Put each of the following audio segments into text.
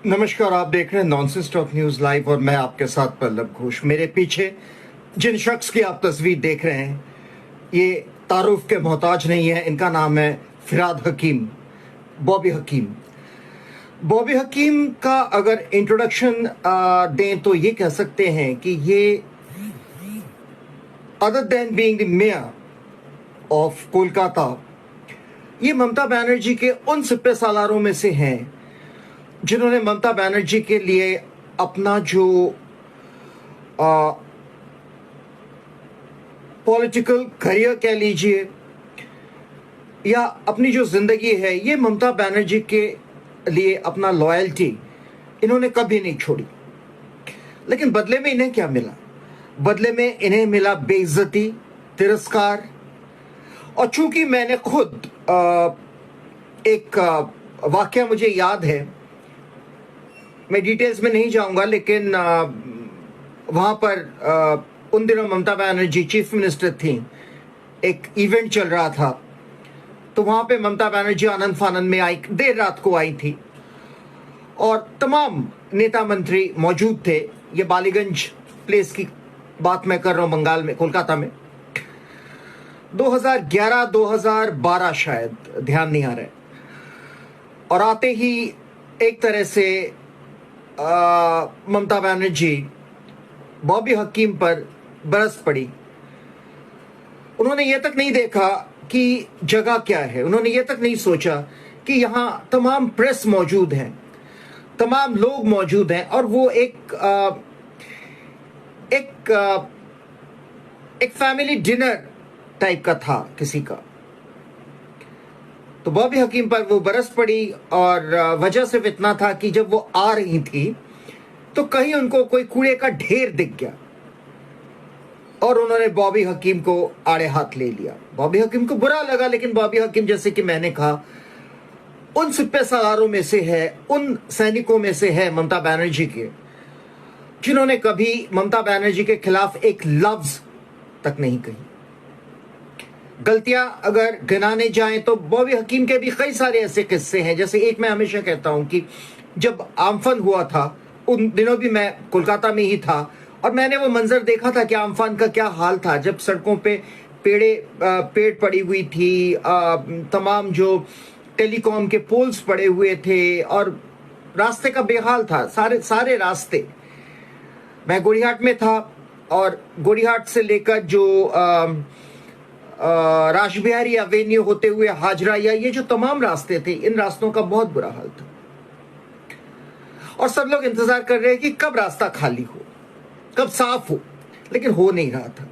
नमस्कार, आप देख रहे हैं नॉनसेंस टॉक न्यूज लाइव और मैं आपके साथ पल्लव घोष। मेरे पीछे जिन शख्स की आप तस्वीर देख रहे हैं ये तारुफ के मोहताज नहीं है। इनका नाम है फिराद हकीम, बॉबी हकीम। बॉबी हकीम का अगर इंट्रोडक्शन दें तो ये कह सकते हैं कि ये other than being the mayor of Kolkata, ये ममता बनर्जी के उन सिपह सालारों में से हैं जिन्होंने ममता बनर्जी के लिए अपना जो पॉलिटिकल करियर कह लीजिए या अपनी जो जिंदगी है, ये ममता बनर्जी के लिए अपना लॉयल्टी इन्होंने कभी नहीं छोड़ी। लेकिन बदले में इन्हें क्या मिला? बदले में इन्हें मिला बेइज्जती, तिरस्कार। और चूंकि मैंने खुद एक वाकया मुझे याद है, मैं डिटेल्स में नहीं जाऊंगा, लेकिन वहां पर उन दिनों ममता बनर्जी चीफ मिनिस्टर थी, एक इवेंट चल रहा था, तो वहां पे ममता बनर्जी आनंद फानंद में आई, देर रात को आई थी और तमाम नेता मंत्री मौजूद थे। ये बालीगंज प्लेस की बात मैं कर रहा हूं, बंगाल में, कोलकाता में। 2011-2012 शायद, ध्यान नहीं आ रहा है। और आते ही एक तरह से ममता बनर्जी बॉबी हकीम पर बरस पड़ी। उन्होंने ये तक नहीं देखा कि जगह क्या है, उन्होंने ये तक नहीं सोचा कि यहां तमाम प्रेस मौजूद हैं, तमाम लोग मौजूद हैं और वो एक फैमिली डिनर टाइप का था किसी का। तो बॉबी हकीम पर वो बरस पड़ी और वजह सिर्फ इतना था कि जब वो आ रही थी तो कहीं उनको कोई कूड़े का ढेर दिख गया और उन्होंने बॉबी हकीम को आड़े हाथ ले लिया। बॉबी हकीम को बुरा लगा, लेकिन बॉबी हकीम, जैसे कि मैंने कहा, उन सिपह सालारों में से है, उन सैनिकों में से है ममता बनर्जी के, जिन्होंने कभी ममता बनर्जी के खिलाफ एक लफ्ज तक नहीं कही। गलतियां अगर गिनाने जाएं तो बॉबी हकीम के भी कई सारे ऐसे किस्से हैं। जैसे एक मैं हमेशा कहता हूं कि जब आम्फन हुआ था, उन दिनों भी मैं कोलकाता में ही था और मैंने वो मंजर देखा था कि आम्फन का क्या हाल था, जब सड़कों पे पेड़ पड़ी हुई थी, तमाम जो टेलीकॉम के पोल्स पड़े हुए थे और रास्ते का बेहाल था, सारे रास्ते। मैं गोरीहाट में था और गोरीहाट से लेकर जो राजबिहारी एवेन्यू होते हुए हाजरा, या ये जो तमाम रास्ते थे, इन रास्तों का बहुत बुरा हाल था और सब लोग इंतजार कर रहे हैं कि कब रास्ता खाली हो, कब साफ हो, लेकिन हो नहीं रहा था।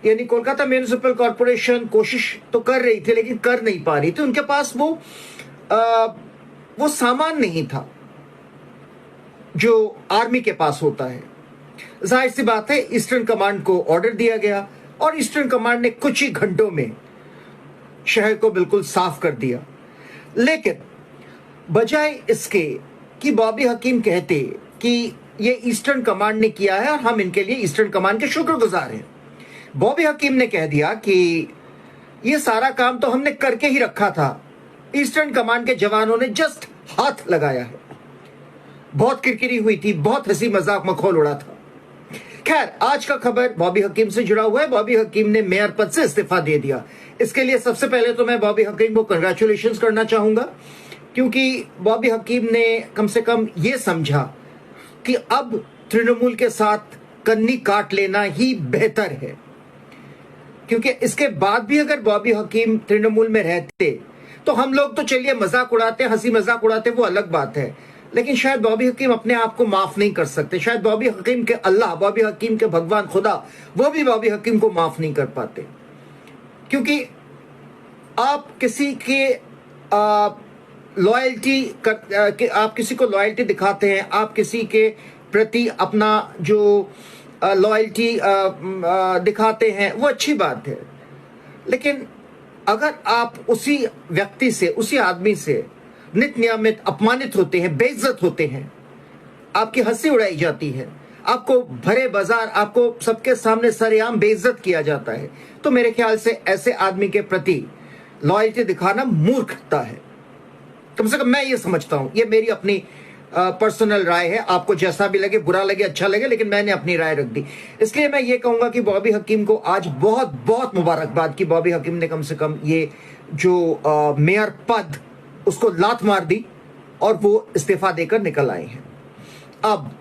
यानी कोलकाता म्युनिसिपल कॉर्पोरेशन कोशिश तो कर रही थी लेकिन कर नहीं पा रही थी। उनके पास वो सामान नहीं था जो आर्मी के पास होता है। जाहिर सी बात है, ईस्टर्न कमांड को ऑर्डर दिया गया और ईस्टर्न कमांड ने कुछ ही घंटों में शहर को बिल्कुल साफ कर दिया। लेकिन बजाय इसके कि बॉबी हकीम कहते कि ये ईस्टर्न कमांड ने किया है और हम इनके लिए ईस्टर्न कमांड के शुक्रगुजार हैं, बॉबी हकीम ने कह दिया कि ये सारा काम तो हमने करके ही रखा था, ईस्टर्न कमांड के जवानों ने जस्ट हाथ लगाया है। बहुत किरकिरी हुई थी, बहुत हंसी मजाक मखौल उड़ा था। खैर, आज का खबर बॉबी हकीम से जुड़ा हुआ है। बॉबी हकीम ने मेयर पद से इस्तीफा दे दिया। इसके लिए सबसे पहले तो मैं बॉबी हकीम को कंग्रेचुलेशंस करना चाहूंगा, क्योंकि बॉबी हकीम ने कम से कम ये समझा कि अब तृणमूल के साथ कन्नी काट लेना ही बेहतर है। क्योंकि इसके बाद भी अगर बॉबी हकीम तृणमूल में रहते तो हम लोग तो चलिए मजाक उड़ाते, हंसी मजाक उड़ाते, वो अलग बात है, लेकिन शायद बॉबी हकीम अपने आप को माफ नहीं कर सकते। शायद बॉबी हकीम के अल्लाह, बॉबी हकीम के भगवान खुदा, वो भी बॉबी हकीम को माफ नहीं कर पाते। क्योंकि आप किसी के आप किसी को लॉयल्टी दिखाते हैं, आप किसी के प्रति अपना जो लॉयल्टी दिखाते हैं, वो अच्छी बात है। लेकिन अगर आप उसी व्यक्ति से, उसी आदमी से नित नियमित अपमानित होते हैं, बेइज्जत होते हैं, आपकी हंसी उड़ाई जाती है, आपको भरे बाजार, आपको सबके सामने सरेआम बेइज्जत किया जाता है, तो मेरे ख्याल से ऐसे आदमी के प्रति लॉयल्टी दिखाना मूर्खता है। कम से कम मैं ये समझता हूं, ये मेरी अपनी पर्सनल राय है, आपको जैसा भी लगे, बुरा लगे अच्छा लगे, लेकिन मैंने अपनी राय रख दी। इसलिए मैं ये कहूंगा कि बॉबी हकीम को आज बहुत बहुत मुबारकबाद कि बॉबी हकीम ने कम से कम ये जो मेयर पद उसको लात मार दी और वो इस्तीफा देकर निकल आए हैं। अब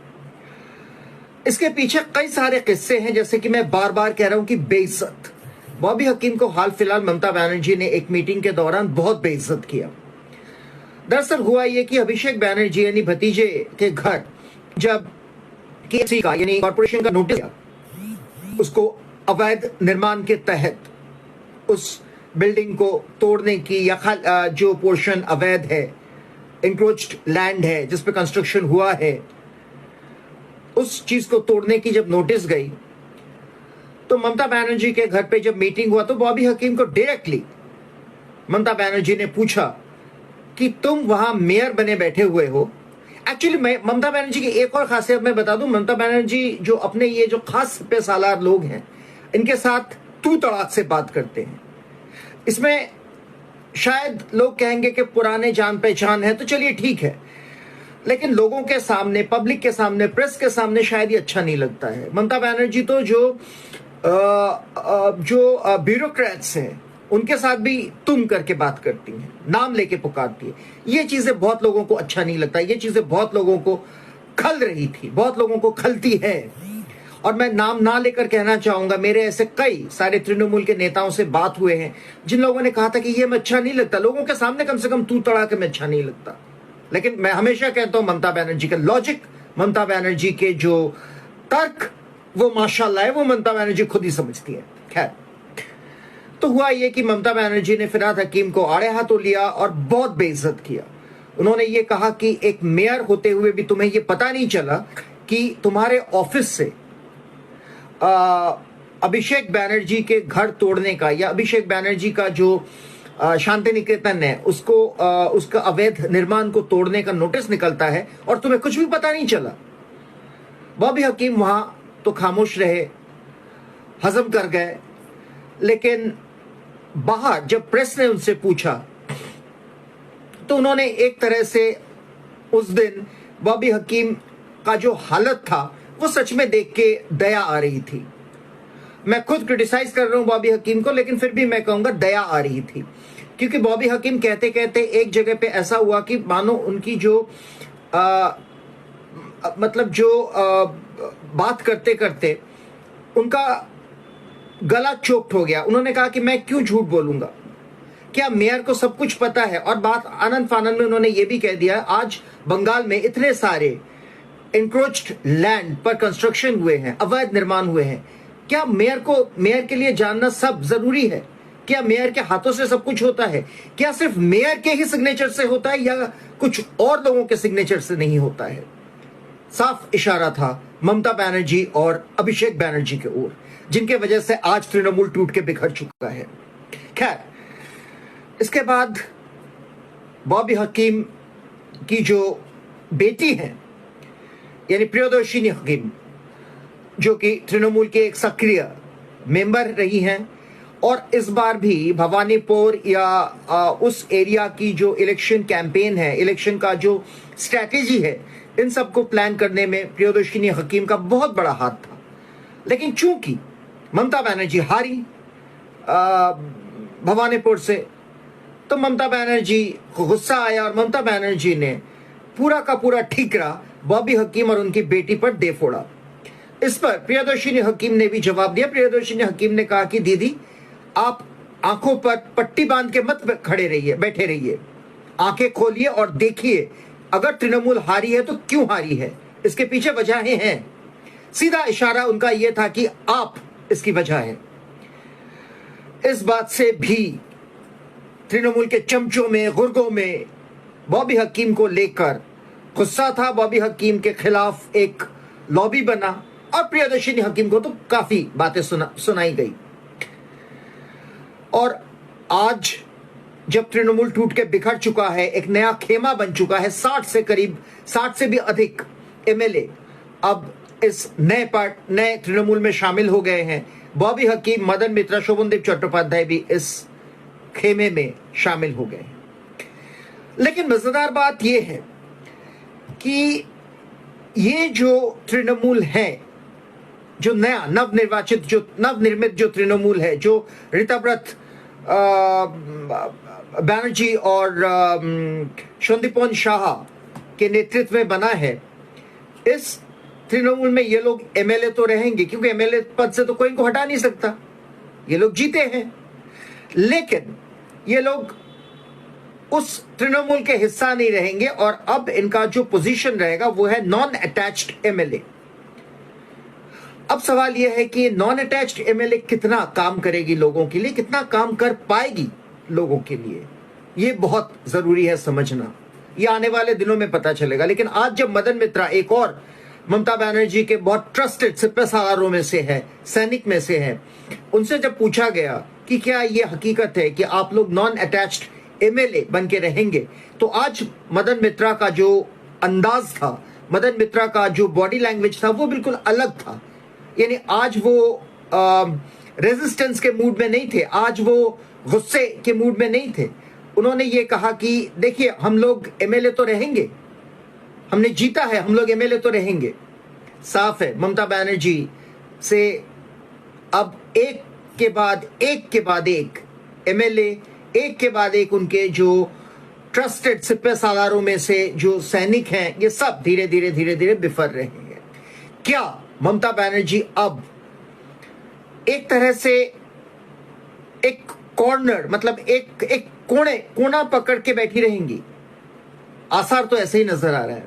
इसके पीछे कई सारे किस्से हैं, जैसे कि मैं बार बार कह रहा हूं कि बेइज्जत। बॉबी हकीम को हाल फिलहाल ममता बनर्जी ने एक मीटिंग के दौरान बहुत बेइज्जत किया। दरअसल हुआ यह कि अभिषेक बनर्जी यानी भतीजे के घर जब केसी का यानी कॉर्पोरेशन का नोटिस आया, उसको अवैध निर्माण के तहत उस बिल्डिंग को तोड़ने की या जो पोर्शन अवैध है, इंक्रोच्ड लैंड है जिस पे कंस्ट्रक्शन हुआ है, उस चीज को तोड़ने की जब नोटिस गई तो ममता बनर्जी के घर पे जब मीटिंग हुआ तो बॉबी हकीम को डायरेक्टली ममता बनर्जी ने पूछा कि तुम वहां मेयर बने बैठे हुए हो। एक्चुअली ममता बनर्जी की एक और खासियत मैं बता दूं, ममता बनर्जी जो अपने ये जो खास पे सालार लोग हैं इनके साथ तू तड़ाक से बात करते हैं। इसमें शायद लोग कहेंगे कि पुराने जान पहचान है, तो चलिए ठीक है, लेकिन लोगों के सामने, पब्लिक के सामने, प्रेस के सामने शायद ये अच्छा नहीं लगता है। ममता बनर्जी तो जो ब्यूरोक्रेट्स हैं उनके साथ भी तुम करके बात करती हैं, नाम लेके पुकारती है। ये चीजें बहुत लोगों को अच्छा नहीं लगता, ये चीजें बहुत लोगों को खल रही थी, बहुत लोगों को खलती है। और मैं नाम ना लेकर कहना चाहूंगा, मेरे ऐसे कई सारे तृणमूल के नेताओं से बात हुए हैं जिन लोगों ने कहा था कि ये मैं अच्छा नहीं लगता, लोगों के सामने कम से कम तू तड़ा के मैं अच्छा नहीं लगता। लेकिन मैं हमेशा कहता हूं ममता बनर्जी का लॉजिक, ममता बनर्जी के जो तर्क, वो माशाल्लाह है, वो ममता बनर्जी खुद ही समझती है। खैर, तो हुआ ये कि ममता बनर्जी ने फिरहाद हकीम को आड़े हाथों लिया और बहुत बेइज्जत किया। उन्होंने ये कहा कि एक मेयर होते हुए भी तुम्हें ये पता नहीं चला कि तुम्हारे ऑफिस से अभिषेक बनर्जी के घर तोड़ने का या अभिषेक बनर्जी का जो शांति निकेतन है उसको उसका अवैध निर्माण को तोड़ने का नोटिस निकलता है और तुम्हें कुछ भी पता नहीं चला। बॉबी हकीम वहां तो खामोश रहे, हजम कर गए, लेकिन बाहर जब प्रेस ने उनसे पूछा तो उन्होंने एक तरह से उस दिन बॉबी हकीम का जो हालत था वो सच में देख के दया आ रही थी। मैं खुद क्रिटिसाइज कर रहा हूं बॉबी हकीम को, लेकिन फिर भी मैं कहूंगा दया आ रही थी, क्योंकि बॉबी हकीम कहते कहते एक जगह पे ऐसा हुआ कि मानो उनकी जो बात करते करते उनका गला चोक्ट हो गया। उन्होंने कहा कि मैं क्यों झूठ बोलूंगा, क्या मेयर को सब कुछ पता है। और बात आनंद फानंद में उन्होंने ये भी कह दिया, आज बंगाल में इतने सारे इंक्रोच्ड लैंड पर कंस्ट्रक्शन हुए हैं, अवैध निर्माण हुए हैं, क्या मेयर के लिए जानना सब जरूरी है? क्या मेयर के हाथों से सब कुछ होता है? क्या सिर्फ मेयर के ही सिग्नेचर से होता है या कुछ और लोगों के सिग्नेचर से नहीं होता है? साफ इशारा था ममता बनर्जी और अभिषेक बनर्जी के ओर, जिनके वजह से आज तृणमूल टूट के बिखर चुका है। खैर, इसके बाद बॉबी हकीम की जो बेटी है यानी प्रियदर्शिनी हकीम, जो कि तृणमूल के एक सक्रिय मेंबर रही हैं और इस बार भी भवानीपुर या उस एरिया की जो इलेक्शन कैंपेन है, इलेक्शन का जो स्ट्रैटेजी है, इन सबको प्लान करने में प्रियदर्शिनी हकीम का बहुत बड़ा हाथ था। लेकिन चूंकि ममता बनर्जी हारी भवानीपुर से, तो ममता बनर्जी को गुस्सा आया और ममता बनर्जी ने पूरा का पूरा ठीकरा बॉबी हकीम और उनकी बेटी पर दे फोड़ा। इस पर प्रियदर्शिनी हकीम ने भी जवाब दिया। प्रियदर्शिनी हकीम ने कहा कि दीदी, आप आंखों पर पट्टी बांध के मत खड़े रहिए, बैठे रहिए, आंखें खोलिए और देखिए अगर तृणमूल हारी है तो क्यों हारी है, इसके पीछे वजहें हैं। सीधा इशारा उनका यह था कि आप इसकी वजह है। इस बात से भी तृणमूल के चमचों में, गुर्गों में बॉबी हकीम को लेकर गुस्सा था। बॉबी हकीम के खिलाफ एक लॉबी बना और प्रियदर्शिनी हकीम को तो काफी बातें सुनाई गई। और आज जब तृणमूल टूट के बिखर चुका है, एक नया खेमा बन चुका है, 60 से भी अधिक एमएलए अब इस नए तृणमूल में शामिल हो गए हैं। बॉबी हकीम, मदन मित्रा, शोभनदेव चट्टोपाध्याय भी इस खेमे में शामिल हो गए। लेकिन मजेदार बात यह है कि ये जो तृणमूल है, जो नया नवनिर्वाचित जो नवनिर्मित जो तृणमूल है, जो ऋतव्रत बैनर्जी और संदीपन शाह के नेतृत्व में बना है, इस तृणमूल में ये लोग एमएलए तो रहेंगे, क्योंकि एमएलए पद से तो कोई इनको हटा नहीं सकता, ये लोग जीते हैं। लेकिन ये लोग उस तृणमूल के हिस्सा नहीं रहेंगे और अब इनका जो पोजीशन रहेगा वो है नॉन अटैच्ड एमएलए। अब सवाल यह है कि नॉन अटैच्ड एमएलए कितना काम करेगी लोगों के लिए, कितना काम कर पाएगी लोगों के लिए, ये बहुत जरूरी है समझना। ये आने वाले दिनों में पता चलेगा। लेकिन आज जब मदन मित्रा, एक और ममता बनर्जी के बहुत ट्रस्टेड सिपहसालारों में से है, सैनिक में से है, उनसे जब पूछा गया कि क्या ये हकीकत है कि आप लोग नॉन अटैच्ड एमएलए बन के रहेंगे, तो आज मदन मित्रा का जो अंदाज था, मदन मित्रा का जो बॉडी लैंग्वेज था, वो बिल्कुल अलग था। यानी आज वो रेजिस्टेंस के मूड में नहीं थे, आज वो गुस्से के मूड में नहीं थे। उन्होंने ये कहा कि देखिए, हम लोग एमएलए तो रहेंगे, हमने जीता है, हम लोग एमएलए तो रहेंगे। साफ है, ममता बनर्जी से अब एक के बाद एक एमएलए, एक के बाद एक उनके जो ट्रस्टेड सिपहसालारों में से जो सैनिक हैं, ये सब धीरे धीरे बिफर रहे हैं। क्या ममता बनर्जी अब एक तरह से एक कॉर्नर, मतलब एक कोना पकड़ के बैठी रहेंगी? आसार तो ऐसे ही नजर आ रहा है,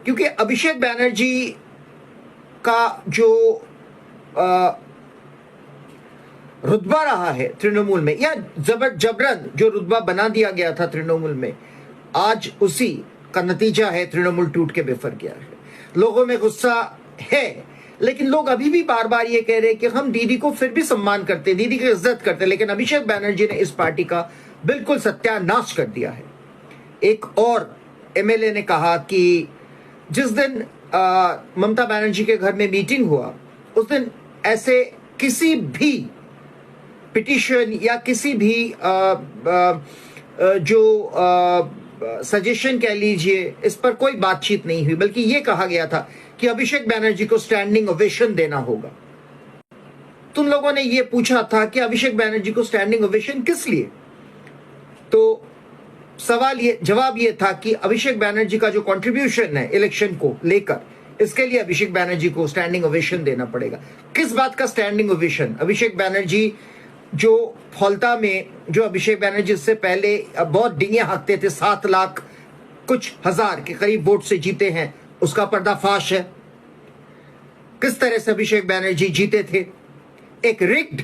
क्योंकि अभिषेक बनर्जी का जो रुतबा रहा है तृणमूल में, या जबरन जो रुतबा बना दिया गया था तृणमूल में, आज उसी का नतीजा है तृणमूल टूट के बिफर गया है। लोगों में गुस्सा है, लेकिन लोग अभी भी बार बार ये कह रहे हैं कि हम दीदी को फिर भी सम्मान करते, दीदी की इज्जत करते, लेकिन अभिषेक बनर्जी ने इस पार्टी का बिल्कुल सत्यानाश कर दिया है। एक और एमएलए ने कहा कि जिस दिन ममता बनर्जी के घर में मीटिंग हुआ, उस दिन ऐसे किसी भी पिटीशन या किसी भी जो सजेशन कह लीजिए, इस पर कोई बातचीत नहीं हुई, बल्कि यह कहा गया था कि अभिषेक बनर्जी को स्टैंडिंग ओवेशन देना होगा। तुम लोगों ने यह पूछा था कि अभिषेक बनर्जी को स्टैंडिंग ओवेशन किस लिए? तो जवाब ये था कि अभिषेक बनर्जी का जो कंट्रीब्यूशन है इलेक्शन को लेकर, इसके लिए अभिषेक बनर्जी को स्टैंडिंग ओवेशन देना पड़ेगा। किस बात का स्टैंडिंग ओवेशन? अभिषेक बनर्जी जो फौलता में, जो अभिषेक बनर्जी से पहले बहुत डिंगे हाँकते थे, 7 लाख कुछ हजार के करीब वोट से जीते हैं, उसका पर्दाफाश है। किस तरह से अभिषेक बनर्जी जीते थे? एक रिग्ड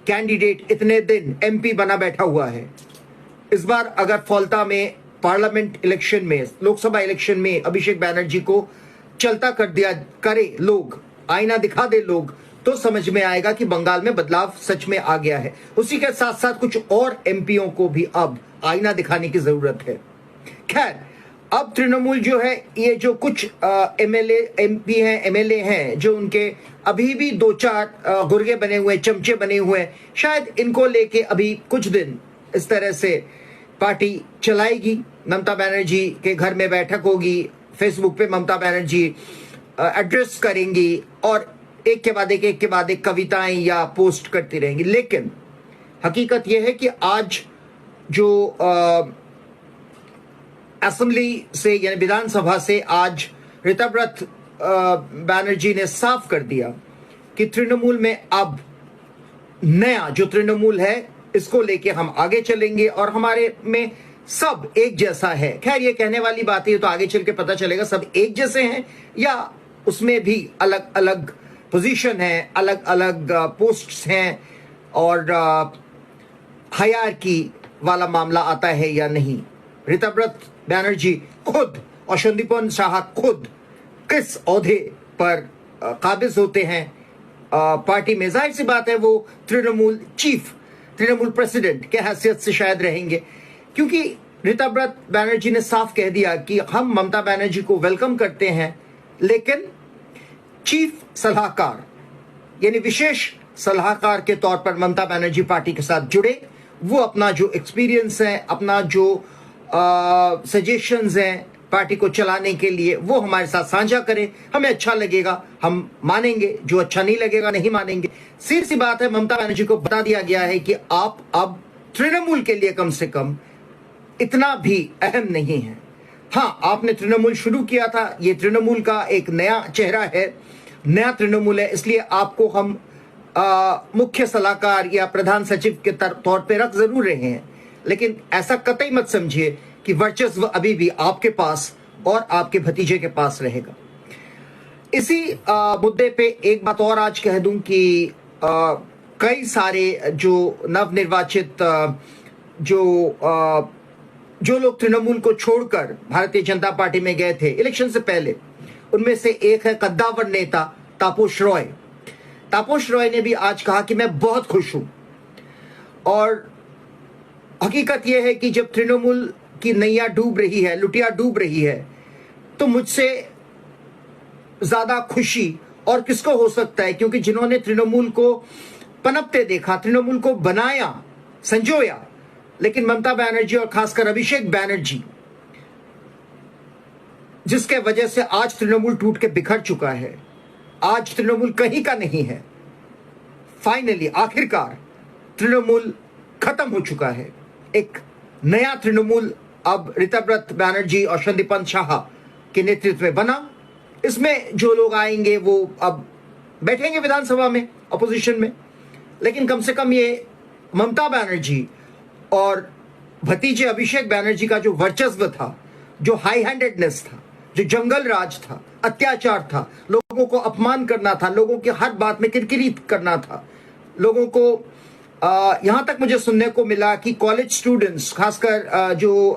कैंडिडेट इतने दिन एमपी बना बैठा हुआ है। इस बार अगर फौलता में पार्लियामेंट इलेक्शन में, लोकसभा इलेक्शन में अभिषेक बनर्जी को चलता कर दिया करे लोग, आईना दिखा दे लोग, तो समझ में आएगा कि बंगाल में बदलाव सच में आ गया है। उसी के साथ साथ कुछ और एमपीओ को भी अब आईना दिखाने की जरूरत है। खैर, अब तृणमूल जो है, ये जो कुछ एमएलए, एमपी हैं, एमएलए हैं, जो उनके अभी भी 2-4 गुर्गे बने हुए, चमचे बने हुए, शायद इनको लेके अभी कुछ दिन इस तरह से पार्टी चलाएगी। ममता बनर्जी के घर में बैठक होगी, फेसबुक पे ममता बनर्जी एड्रेस करेंगी और एक के बाद एक कविताएं या पोस्ट करती रहेंगी। लेकिन हकीकत यह है कि आज जो असेंबली से, यानी विधानसभा से, आज ऋतव्रत बनर्जी ने साफ कर दिया कि तृणमूल में अब नया जो तृणमूल है, इसको लेके हम आगे चलेंगे और हमारे में सब एक जैसा है। खैर, ये कहने वाली बात है, तो आगे चल के पता चलेगा सब एक जैसे हैं या उसमें भी अलग अलग पोजीशन है, अलग अलग पोस्ट्स हैं और हायरार्की वाला मामला आता है या नहीं। ऋतव्रत बनर्जी खुद और संदीपन शाह खुद किस ओहदे पर काबिज होते हैं पार्टी में? जाहिर सी बात है वो तृणमूल चीफ, तृणमूल प्रेसिडेंट के हैसियत से शायद रहेंगे, क्योंकि ऋतव्रत बनर्जी ने साफ कह दिया कि हम ममता बनर्जी को वेलकम करते हैं, लेकिन चीफ सलाहकार यानी विशेष सलाहकार के तौर पर ममता बनर्जी पार्टी के साथ जुड़े। वो अपना जो एक्सपीरियंस है, अपना जो सजेशंस हैं पार्टी को चलाने के लिए वो हमारे साथ साझा करें। हमें अच्छा लगेगा हम मानेंगे, जो अच्छा नहीं लगेगा नहीं मानेंगे। सीधी सी बात है, ममता बनर्जी को बता दिया गया है कि आप अब तृणमूल के लिए कम से कम इतना भी अहम नहीं है। हाँ, आपने तृणमूल शुरू किया था, ये तृणमूल का एक नया चेहरा है, नया तृणमूल है, इसलिए आपको हम मुख्य सलाहकार या प्रधान सचिव के तौर पे रख जरूर रहे हैं, लेकिन ऐसा कतई मत समझिए कि वर्चस्व अभी भी आपके पास और आपके भतीजे के पास रहेगा। इसी मुद्दे पे एक बात और आज कह दूं कि कई सारे जो नवनिर्वाचित जो लोग तृणमूल को छोड़कर भारतीय जनता पार्टी में गए थे इलेक्शन से पहले, उनमें से एक है कद्दावर नेता तापस रॉय। तापस रॉय ने भी आज कहा कि मैं बहुत खुश हूं, और हकीकत यह है कि जब तृणमूल की नैया डूब रही है, लुटिया डूब रही है, तो मुझसे ज्यादा खुशी और किसको हो सकता है, क्योंकि जिन्होंने तृणमूल को पनपते देखा, तृणमूल को बनाया, संजोया, लेकिन ममता बनर्जी और खासकर अभिषेक बनर्जी, जिसके वजह से आज तृणमूल टूट के बिखर चुका है, आज तृणमूल कहीं का नहीं है। फाइनली आखिरकार तृणमूल खत्म हो चुका है। एक नया तृणमूल अब ऋतव्रत बनर्जी और संदीपन शाह के नेतृत्व में बना। इसमें जो लोग आएंगे वो अब बैठेंगे विधानसभा में अपोजिशन में, लेकिन कम से कम ये ममता बनर्जी और भतीजे अभिषेक बनर्जी का जो वर्चस्व था, जो हाई हैंडेडनेस था, जो जंगल राज था, अत्याचार था, लोगों को अपमान करना था, लोगों की हर बात में किरकिरी करना था, लोगों को यहां तक मुझे सुनने को मिला कि कॉलेज स्टूडेंट्स, खासकर जो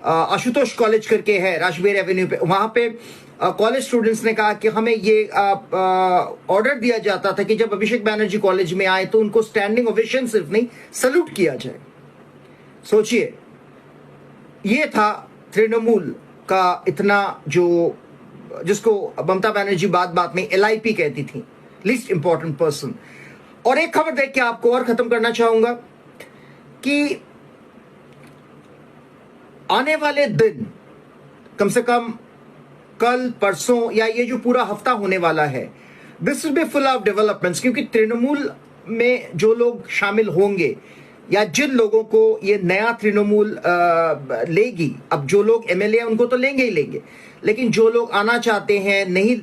आशुतोष कॉलेज करके है राजबीर एवेन्यू पे, वहां पे कॉलेज स्टूडेंट्स ने कहा कि हमें ये ऑर्डर दिया जाता था कि जब अभिषेक बनर्जी कॉलेज में आए तो उनको स्टैंडिंग ओवेशन सिर्फ नहीं, सल्यूट किया जाए। सोचिए, ये था तृणमूल का इतना जिसको ममता बनर्जी बात बात में LIP कहती थी, लीस्ट इंपॉर्टेंट पर्सन। और एक खबर देख के आपको और खत्म करना चाहूंगा कि आने वाले दिन, कम से कम कल परसों या ये जो पूरा हफ्ता होने वाला है, this will be full of developments, क्योंकि तृणमूल में जो लोग शामिल होंगे या जिन लोगों को ये नया तृणमूल लेगी, अब जो लोग MLA हैं उनको तो लेंगे ही लेंगे, लेकिन जो लोग आना चाहते हैं, नहीं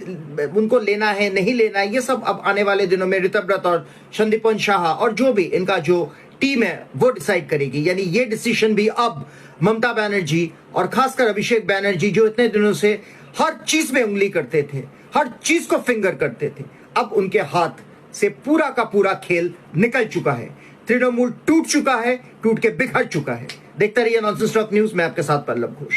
उनको लेना है नहीं लेना है, ये सब अब आने वाले दिनों में ऋतव्रत और संदीपन शाह और जो भी इनका जो टीम है वो डिसाइड करेगी। यानी ये डिसीजन भी अब ममता बनर्जी और खासकर अभिषेक बनर्जी, जो इतने दिनों से हर चीज में उंगली करते थे, हर चीज को फिंगर करते थे, अब उनके हाथ से पूरा का पूरा खेल निकल चुका है। तृणमूल टूट चुका है, टूट के बिखर चुका है। देखते रहिए नॉनसेंस टॉक न्यूज, मैं आपके साथ पल्लव घोष।